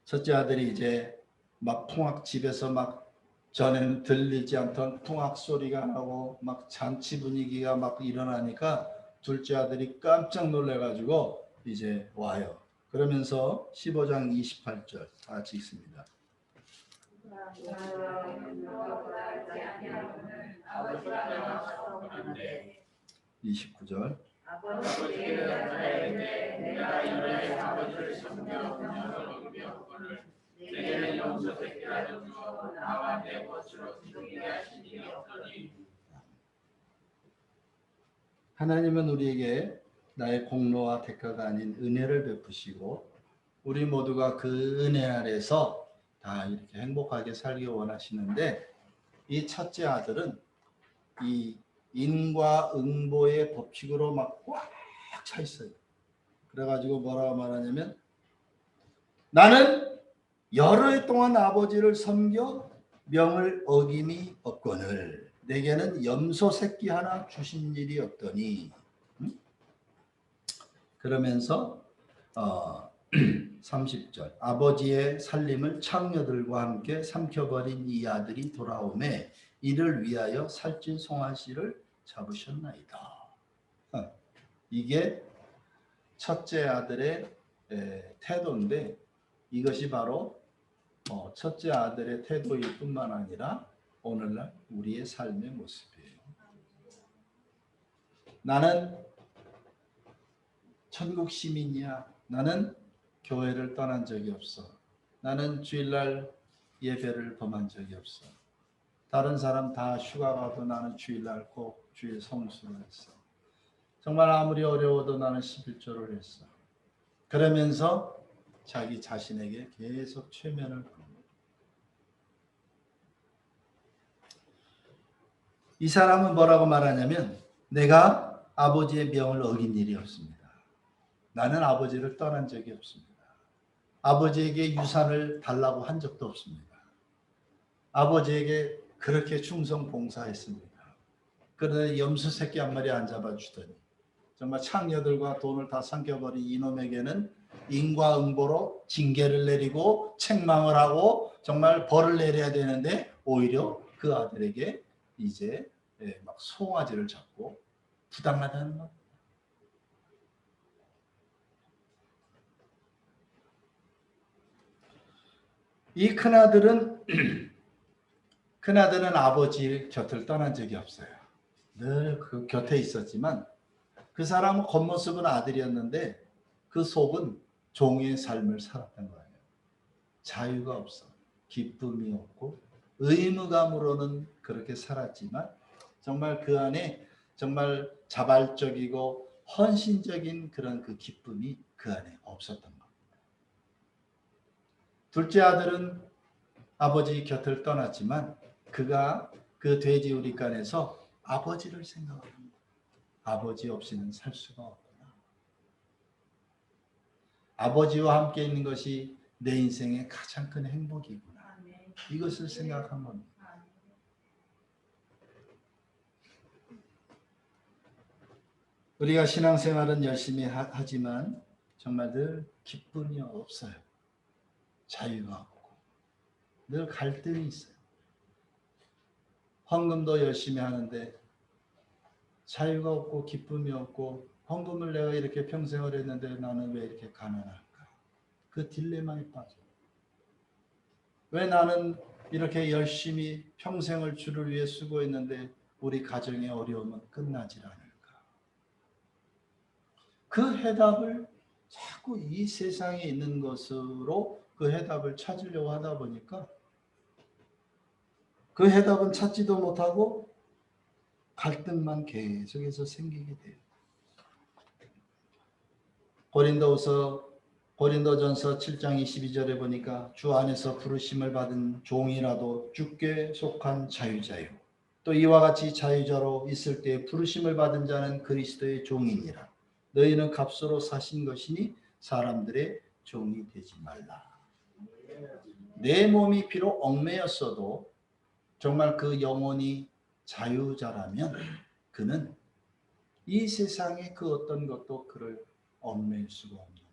첫째 아들이 이제 막 풍악 집에서 막 전에는 들리지 않던 풍악 소리가 나고 막 잔치 분위기가 막 일어나니까 둘째 아들이 깜짝 놀래가지고 이제 와요. 그러면서 15장 28절 다 같이 읽습니다. 29절 하나님은 우리에게 나의 공로와 대가가 아닌 은혜를 베푸시고 우리 모두가 그 은혜 아래서 다 이렇게 행복하게 살기 원하시는데, 이 첫째 아들은 이 인과응보의 법칙으로 막 꽉 차 있어요. 그래가지고 뭐라고 말하냐면, 나는 여러 해 동안 아버지를 섬겨 명을 어김이 없거늘 내게는 염소 새끼 하나 주신 일이 없더니. 그러면서 30절 아버지의 살림을 창녀들과 함께 삼켜버린 이 아들이 돌아오매 이를 위하여 살찐 송아지를 잡으셨나이다. 이게 첫째 아들의 태도인데, 이것이 바로 첫째 아들의 태도일 뿐만 아니라 오늘날 우리의 삶의 모습이에요. 나는 천국 시민이야. 나는 교회를 떠난 적이 없어. 나는 주일날 예배를 범한 적이 없어. 다른 사람 다 휴가 가도 나는 주일날 꼭 주일 성수를 했어. 정말 아무리 어려워도 나는 11조를 했어. 그러면서 자기 자신에게 계속 최면을 합니다. 이 사람은 뭐라고 말하냐면, 내가 아버지의 명을 어긴 일이 없습니다. 나는 아버지를 떠난 적이 없습니다. 아버지에게 유산을 달라고 한 적도 없습니다. 아버지에게 그렇게 충성 봉사했습니다. 그런데 염소 새끼 한 마리 안 잡아주더니 정말 창녀들과 돈을 다 삼켜버린 이놈에게는 인과응보로 징계를 내리고 책망을 하고 정말 벌을 내려야 되는데, 오히려 그 아들에게 이제 막 송아지를 잡고 부당하다는 것. 이 큰아들은 아버지 곁을 떠난 적이 없어요. 늘 그 곁에 있었지만 그 사람은 겉모습은 아들이었는데 그 속은 종의 삶을 살았던 거예요. 자유가 없어. 기쁨이 없고 의무감으로는 그렇게 살았지만 정말 그 안에 정말 자발적이고 헌신적인 그런 그 기쁨이 그 안에 없었던 겁니다. 둘째 아들은 아버지 곁을 떠났지만 그가 그 돼지 우리간에서 아버지를 생각합니다. 아버지 없이는 살 수가 없구나. 아버지와 함께 있는 것이 내 인생의 가장 큰 행복이구나. 이것을 생각한 겁니다. 우리가 신앙생활은 열심히 하지만 정말 늘 기쁨이 없어요. 자유가 없고 늘 갈등이 있어요. 헌금도 열심히 하는데 자유가 없고 기쁨이 없고, 헌금을 내가 이렇게 평생을 했는데 나는 왜 이렇게 가난할까? 그 딜레마에 빠져. 왜 나는 이렇게 열심히 평생을 주를 위해 수고했는데 우리 가정의 어려움은 끝나질 않을까? 그 해답을 자꾸 이 세상에 있는 것으로 그 해답을 찾으려고 하다 보니까 그 해답은 찾지도 못하고 갈등만 계속해서 생기게 돼요. 고린도전서 7장 22절에 보니까 주 안에서 부르심을 받은 종이라도 주께 속한 자유자요. 또 이와 같이 자유자로 있을 때 부르심을 받은 자는 그리스도의 종이니라. 너희는 값으로 사신 것이니 사람들의 종이 되지 말라. 내 몸이 비록 얽매였어도 정말 그 영혼이 자유자라면 그는 이 세상의 그 어떤 것도 그를 얽매일 수가 없는 거예요.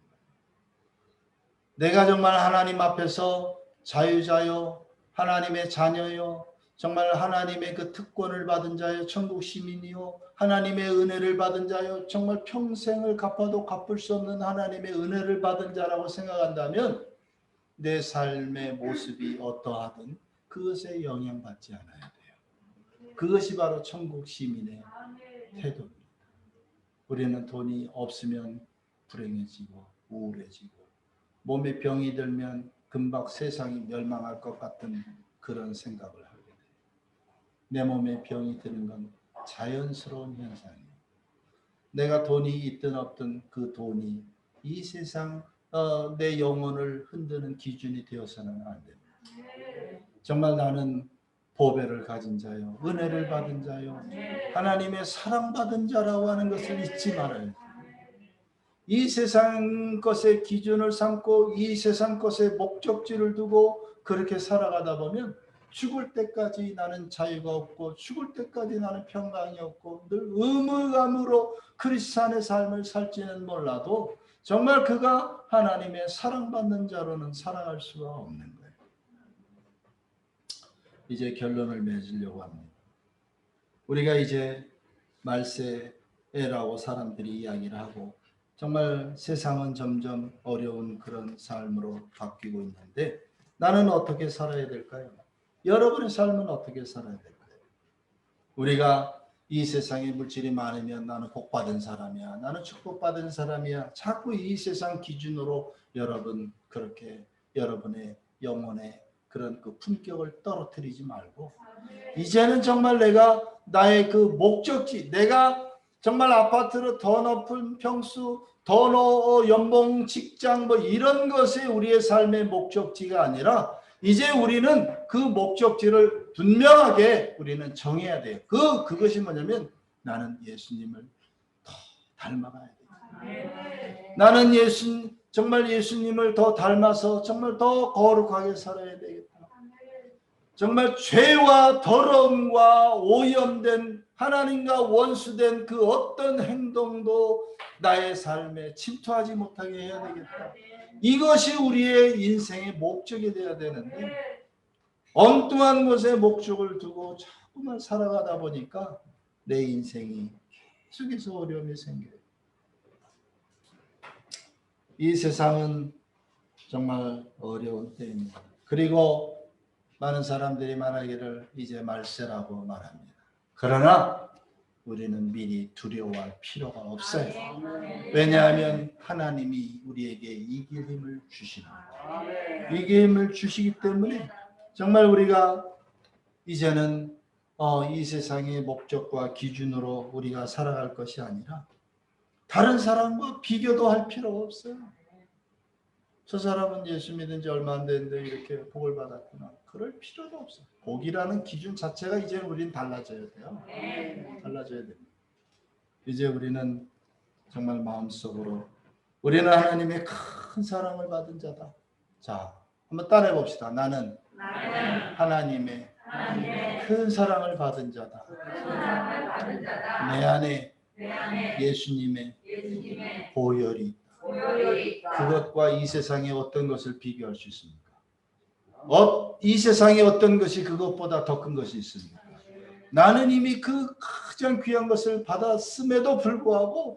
내가 정말 하나님 앞에서 자유자요, 하나님의 자녀요, 정말 하나님의 그 특권을 받은 자요, 천국 시민이요, 하나님의 은혜를 받은 자요, 정말 평생을 갚아도 갚을 수 없는 하나님의 은혜를 받은 자라고 생각한다면 내 삶의 모습이 어떠하든 그것에 영향받지 않아야 돼요. 그것이 바로 천국 시민의 태도입니다. 우리는 돈이 없으면 불행해지고 우울해지고 몸에 병이 들면 금방 세상이 멸망할 것 같은 그런 생각을 하게 돼요. 내 몸에 병이 드는 건 자연스러운 현상이에요. 내가 돈이 있든 없든 그 돈이 이 세상 내 영혼을 흔드는 기준이 되어서는 안 됩니다. 정말 나는 보배를 가진 자요, 은혜를 받은 자요, 하나님의 사랑받은 자라고 하는 것을 잊지 말아요. 이 세상 것의 기준을 삼고 이 세상 것의 목적지를 두고 그렇게 살아가다 보면 죽을 때까지 나는 자유가 없고 죽을 때까지 나는 평강이 없고 늘 의무감으로 그리스도의 삶을 살지는 몰라도 정말 그가 하나님의 사랑받는 자로는 살아갈 수가 없는 거예요. 이제 결론을 맺으려고 합니다. 우리가 이제 말세라고 사람들이 이야기를 하고 정말 세상은 점점 어려운 그런 삶으로 바뀌고 있는데 나는 어떻게 살아야 될까요? 여러분의 삶은 어떻게 살아야 될까요? 우리가 이 세상에 물질이 많으면 나는 복받은 사람이야, 나는 축복받은 사람이야, 자꾸 이 세상 기준으로 여러분 그렇게 여러분의 영혼의 그런 그 품격을 떨어뜨리지 말고 이제는 정말 내가 나의 그 목적지, 내가 정말 아파트로 더 높은 평수, 더 연봉, 직장 뭐 이런 것이 우리의 삶의 목적지가 아니라 이제 우리는 그 목적지를 분명하게 우리는 정해야 돼요. 그것이 뭐냐면 나는 예수님을 더 닮아가야 돼요. 나는 정말 예수님을 더 닮아서 정말 더 거룩하게 살아야 되겠다. 정말 죄와 더러움과 오염된 하나님과 원수된 그 어떤 행동도 나의 삶에 침투하지 못하게 해야 되겠다. 이것이 우리의 인생의 목적이 되어야 되는데 엉뚱한 곳에 목적을 두고 자꾸만 살아가다 보니까 내 인생이 계속해서 어려움이 생겨요. 이 세상은 정말 어려운 때입니다. 그리고 많은 사람들이 말하기를 이제 말세라고 말합니다. 그러나 우리는 미리 두려워할 필요가 없어요. 왜냐하면 하나님이 우리에게 이길 힘을 주십니다. 이길 힘을 주시기 때문에 정말 우리가 이제는 이 세상의 목적과 기준으로 우리가 살아갈 것이 아니라 다른 사람과 비교도 할 필요가 없어요. 저 사람은 예수 믿은 지 얼마 안 됐는데 이렇게 복을 받았구나. 그럴 필요도 없어요. 복이라는 기준 자체가 이제 우리는 달라져야 돼요. 달라져야 됩니다. 이제 우리는 정말 마음속으로 우리는 하나님의 큰 사랑을 받은 자다. 자, 한번 따라해 봅시다. 나는 하나님의 큰 사랑을 받은 자다. 내 안에 예수님의 보혈이 있다. 그것과 이 세상의 어떤 것을 비교할 수 있습니까? 이 세상의 어떤 것이 그것보다 더 큰 것이 있습니까? 나는 이미 그 가장 귀한 것을 받았음에도 불구하고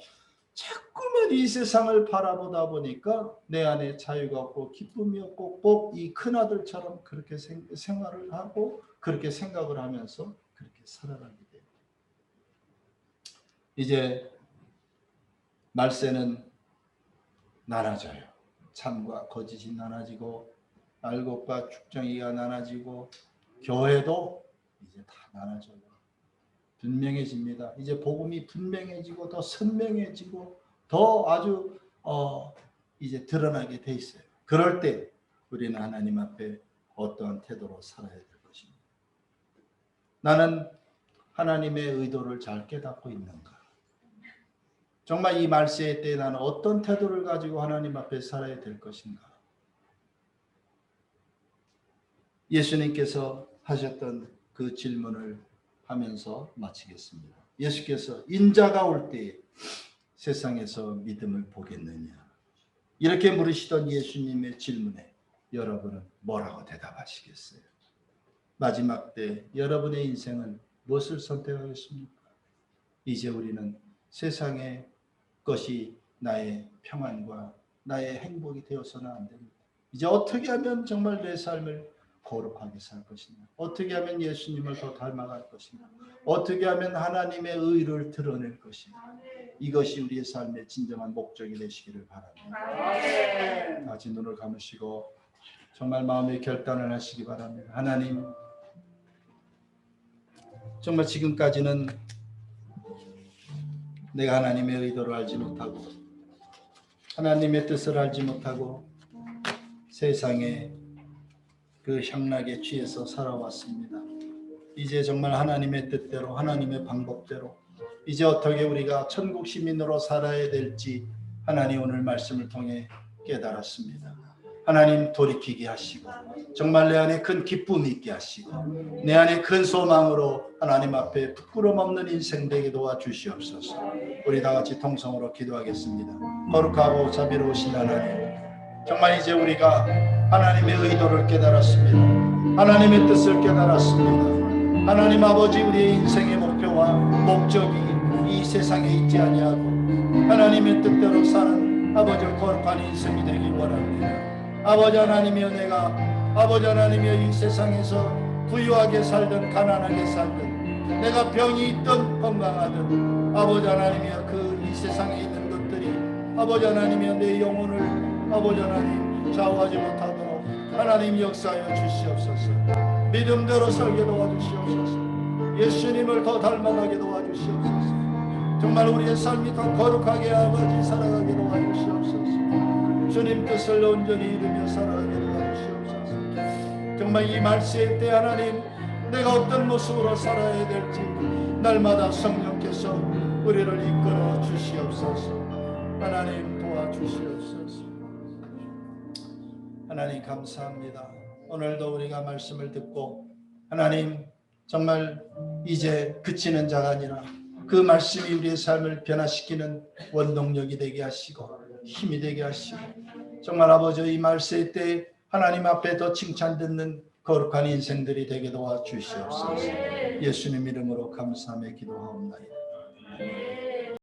자꾸만 이 세상을 바라보다 보니까 내 안에 자유가 없고 기쁨이 없고 꼭 이 큰아들처럼 그렇게 생활을 하고 그렇게 생각을 하면서 그렇게 살아가게 돼요. 이제 말세는 나눠져요. 참과 거짓이 나눠지고 알곡과 죽정이가 나눠지고 교회도 이제 다 나눠져요. 분명해집니다. 이제 복음이 분명해지고 더 선명해지고 더 아주 이제 드러나게 돼 있어요. 그럴 때 우리는 하나님 앞에 어떠한 태도로 살아야 될 것입니다. 나는 하나님의 의도를 잘 깨닫고 있는가? 정말 이 말세의 때에 나는 어떤 태도를 가지고 하나님 앞에 살아야 될 것인가? 예수님께서 하셨던 그 질문을 하면서 마치겠습니다. 예수께서 인자가 올 때에 세상에서 믿음을 보겠느냐? 이렇게 물으시던 예수님의 질문에 여러분은 뭐라고 대답하시겠어요? 마지막 때 여러분의 인생은 무엇을 선택하겠습니까? 이제 우리는 세상의 것이 나의 평안과 나의 행복이 되어서는 안 됩니다. 이제 어떻게 하면 정말 내 삶을 거룩하게 살 것이냐? 어떻게 하면 예수님을 더 닮아갈 것이냐? 어떻게 하면 하나님의 의를 드러낼 것이냐? 이것이 우리의 삶의 진정한 목적이 되시기를 바랍니다. 다시 눈을 감으시고 정말 마음의 결단을 하시기 바랍니다. 하나님, 정말 지금까지는 내가 하나님의 의도를 알지 못하고 하나님의 뜻을 알지 못하고 세상의 그 향락에 취해서 살아왔습니다. 이제 정말 하나님의 뜻대로 하나님의 방법대로 이제 어떻게 우리가 천국 시민으로 살아야 될지 하나님 오늘 말씀을 통해 깨달았습니다. 하나님 돌이키게 하시고 정말 내 안에 큰 기쁨이 있게 하시고 내 안에 큰 소망으로 하나님 앞에 부끄럼 없는 인생 되게 도와주시옵소서. 우리 다 같이 통성으로 기도하겠습니다. 거룩하고 자비로우신 하나님, 정말 이제 우리가 하나님의 의도를 깨달았습니다. 하나님의 뜻을 깨달았습니다. 하나님 아버지, 우리의 인생의 목표와 목적이 이 세상에 있지 아니하고 하나님의 뜻대로 사는 아버지 거룩한 인생이 되길 원합니다. 아버지 하나님이여, 내가 아버지 하나님이여 이 세상에서 부유하게 살든 가난하게 살든 내가 병이 있든 건강하든 아버지 하나님이여 그 이 세상에 있는 것들이 아버지 하나님이여 내 영혼을 아버지 하나님 좌우하지 못하도록 하나님 역사하여 주시옵소서. 믿음대로 살게 도와주시옵소서. 예수님을 더 닮아가게 도와주시옵소서. 정말 우리의 삶이 더 거룩하게 아버지 살아가게 도와주시옵소서. 주님 뜻을 온전히 이루며 살아가게 도와주시옵소서. 정말 이 말세의 때 하나님, 내가 어떤 모습으로 살아야 될지 날마다 성령께서 우리를 이끌어 주시옵소서. 하나님 도와주시옵소서. 하나님 감사합니다. 오늘도 우리가 말씀을 듣고 하나님 정말 이제 그치는 자가 아니라 그 말씀이 우리의 삶을 변화시키는 원동력이 되게 하시고 힘이 되게 하시고 정말 아버지 이 말세 때 하나님 앞에 더 칭찬 듣는 거룩한 인생들이 되게 도와주시옵소서. 예수님 이름으로 감사하며 기도하옵나이다.